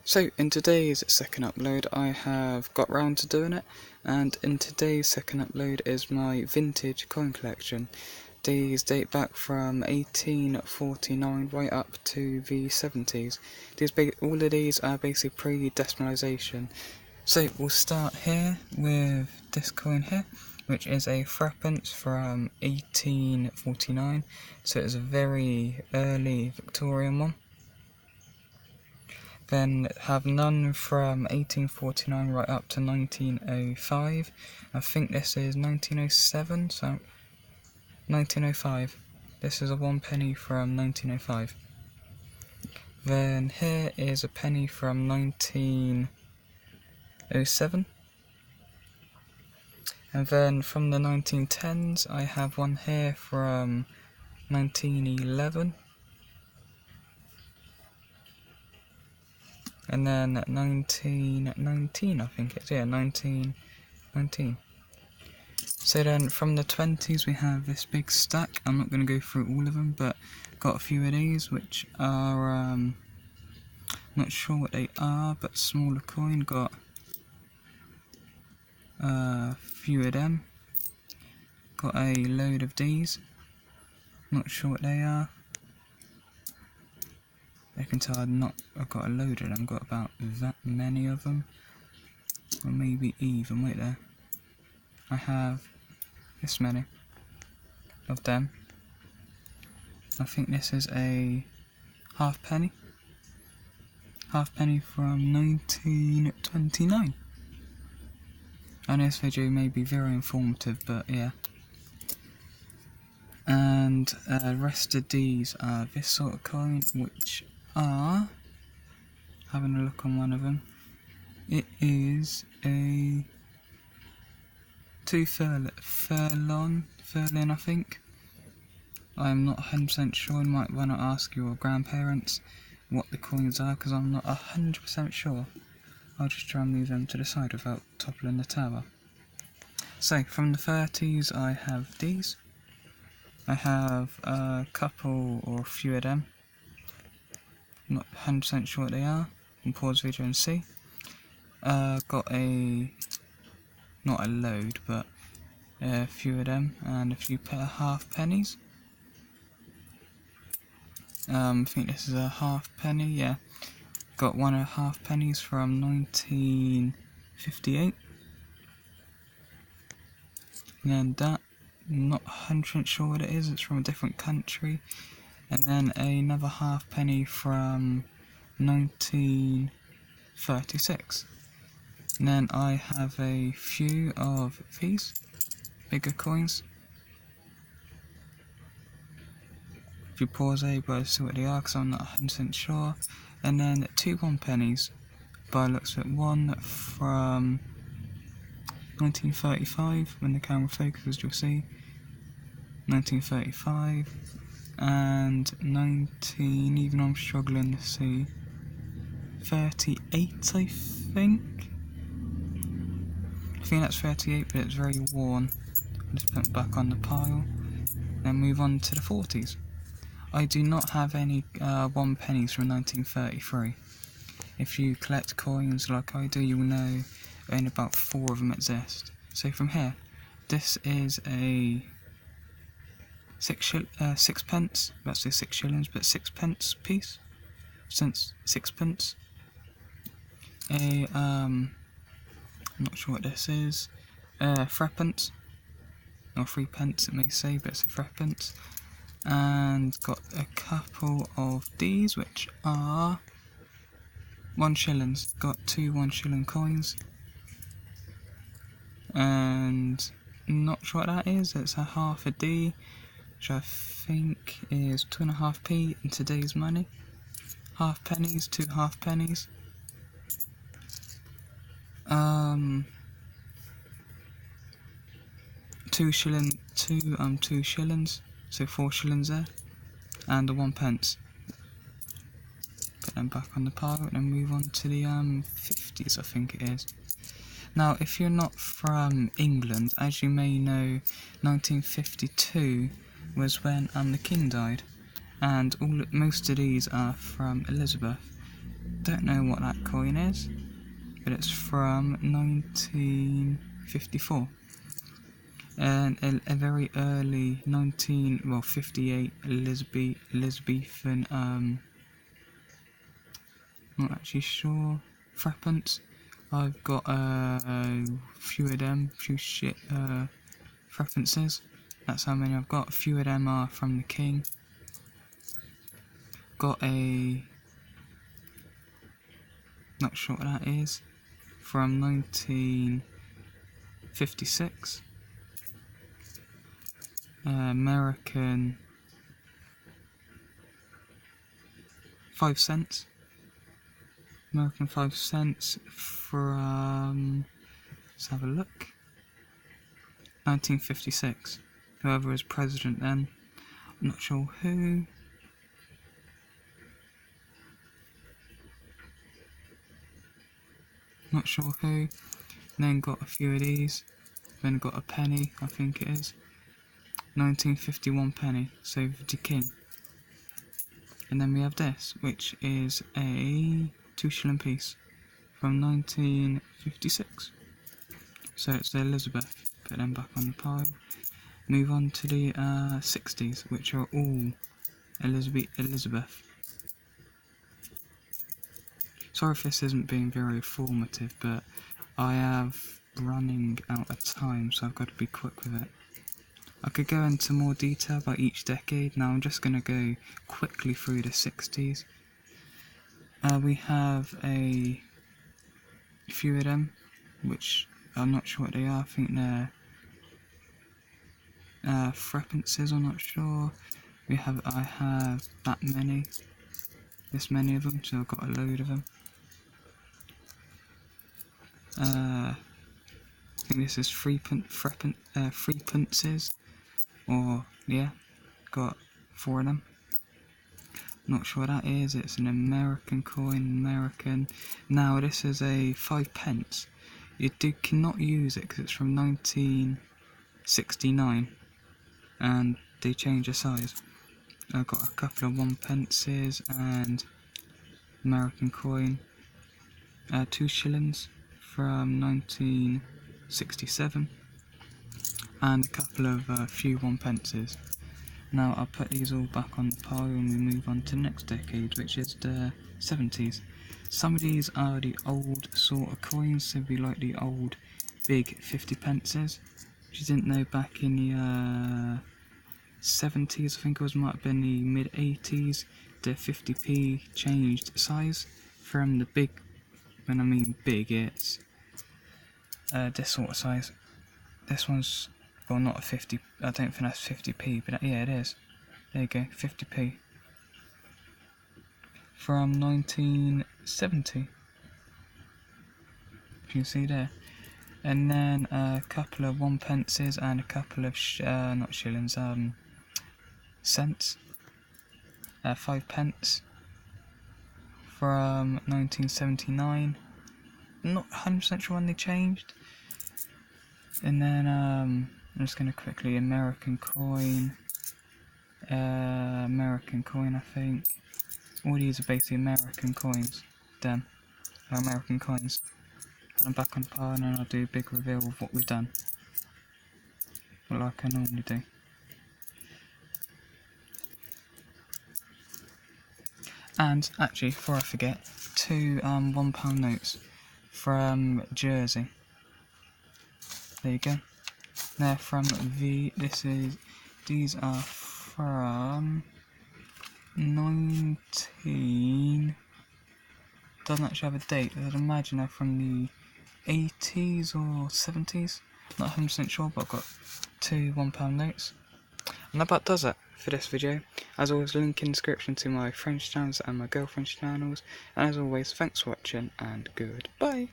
So in today's second upload I have got round to doing it, and in today's second upload is my vintage coin collection. These date back from 1849 right up to the 70s. All of these are basically pre-decimalisation. So we'll start here with this coin here, which is a threepence from 1849, so it's a very early Victorian one. Then have none from 1849 right up to 1905. I think this is 1907, so 1905. This is a 1 penny from 1905. Then here is a penny from 1907. And then from the 1910s I have one here from 1911. And then 1919, I think it's, yeah, 1919. So then from the 20s we have this big stack. I'm not going to go through all of them, but got a few of these which are, not sure what they are, but smaller coin. Got a few of them. Got a load of these. Not sure what they are. I can tell I've got a load of them, got about that many of them, or maybe even, wait there, I have this many of them. I think this is a halfpenny from 1929. I know this video may be very informative, but yeah. And the rest of these are this sort of coin, which are, having a look on one of them, it is a 2 furlong, I think. I'm not 100% sure. You might want to ask your grandparents what the coins are, because I'm not 100% sure. I'll just try and move them to the side without toppling the tower. So from the 30s I have these. I have a couple or a few of them. Not 100% sure what they are. I'll pause the video and see. Got not a load, but a few of them, and a few halfpennies. I think this is a halfpenny, yeah. Got one of the halfpennies from 1958. And that, not 100% sure what it is, it's from a different country. And then another halfpenny from 1936. And then I have a few of these bigger coins. If you pause there, you'll be able to see what they are, because I'm not 100% sure. And then 2 1 pennies, by the looks of it. One from 1935, when the camera focuses you'll see. 1935. And 19, even I'm struggling to see, 38 I think that's 38, but it's very worn. I'll just put it back on the pile, then move on to the 40s. I do not have any 1 pennies from 1933. If you collect coins like I do, you'll know only about 4 of them exist. So from here, this is a sixpence, let's say 6 shillings, but 6 pence piece, since 6 pence. I'm not sure what this is, threepence, or 3 pence it may say, but it's a threepence. And got a couple of these, which are 1 shillings, got 2 1 shilling coins, and not sure what that is, it's a half a D, which I think is 2.5p in today's money. Halfpennies, 2 halfpennies. 2 shillings, so 4 shillings there, and the 1 pence. Put them back on the pile and then move on to the 50s, I think it is. Now, if you're not from England, as you may know, 1952 was when the King died, and most of these are from Elizabeth. Don't know what that coin is, but it's from 1954. And a very early 58 Elizabethan, not actually sure, threepence. I've got a few of them, few shit threepences. That's how many I've got. A few of them are from the King. Got a, not sure what that is, from 1956. American 5 cents. American 5 cents from, let's have a look, 1956. Whoever was president then, I'm not sure who. Not sure who. Then got a few of these. Then got a penny, I think it is. 1951 penny, so the King. And then we have this, which is a 2 shilling piece from 1956. So it's the Elizabeth. Put them back on the pile. Move on to the 60s, which are all Elizabeth. Sorry if this isn't being very informative, but I have running out of time, so I've got to be quick with it. I could go into more detail about each decade. Now I'm just going to go quickly through the 60s. We have a few of them, which I'm not sure what they are. I think they're threepences, I'm not sure. I have that many, this many of them, so I've got a load of them. I think this is threepences, or yeah, got 4 of them. Not sure what that is. It's an American coin, Now this is a 5 pence. You cannot use it because it's from 1969, and they change the size. I've got a couple of 1 pences and American coin, 2 shillings from 1967, and a couple of few 1 pences. Now I'll put these all back on the pile and we move on to the next decade, which is the 70s. Some of these are the old sort of coins, so it'd be like the old big 50 pences. If you didn't know, back in the 70s, I think it was, might have been the mid 80s, the 50p changed size from the big, when I mean big, it's this sort of size. This one's, well, not a 50, I don't think that's 50p, but yeah, it is. There you go, 50p. From 1970. You can see there. And then a couple of 1 pences and a couple of, not shillings, cents. 5 pence. From 1979. Not 100% sure when they changed. And then I'm just going to quickly, American coin, I think. All these are basically American coins. Done. American coins. Put them back on the pile and then I'll do a big reveal of what we've done. Like I normally do. And actually, before I forget, 2 £1 notes from Jersey. There you go. They're from these are from 19, doesn't actually have a date, I'd imagine they're from the 80s or 70s, not 100% sure, but I've got 2 £1 notes. And that about does it for this video. As always, link in the description to my friend's channels and my girlfriend's channels, and as always, thanks for watching and goodbye.